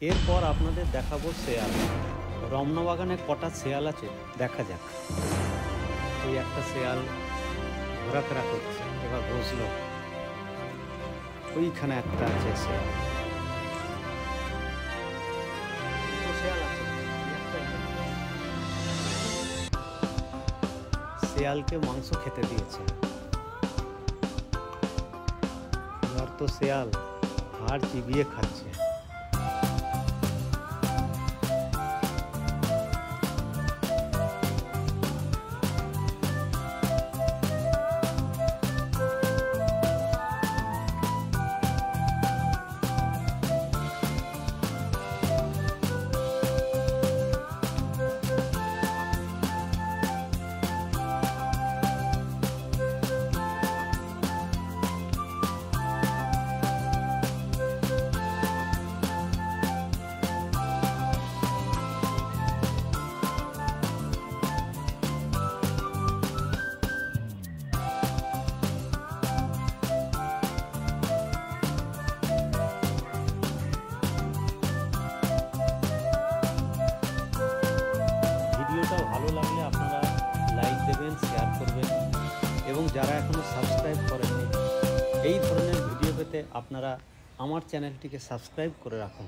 এরপর আপনাদের দেখাবো শেয়াল। রমনা বাগানে কটা শেয়াল আছে দেখা যাক। ওই একটা শেয়াল ঘোরাফেরা করছে, এবার বসলো। ওইখানে একটা আছে শেয়াল। শেয়ালকে মাংস খেতে দিয়েছে। এবার তো শেয়াল হাড় চিবিয়ে খাচ্ছে। ভিডিওটা ভালো লাগলে আপনারা লাইক দেবেন, শেয়ার করবেন এবং যারা এখনও সাবস্ক্রাইব করেননি এই ধরনের ভিডিও পেতে আপনারা আমার চ্যানেলটিকে সাবস্ক্রাইব করে রাখুন।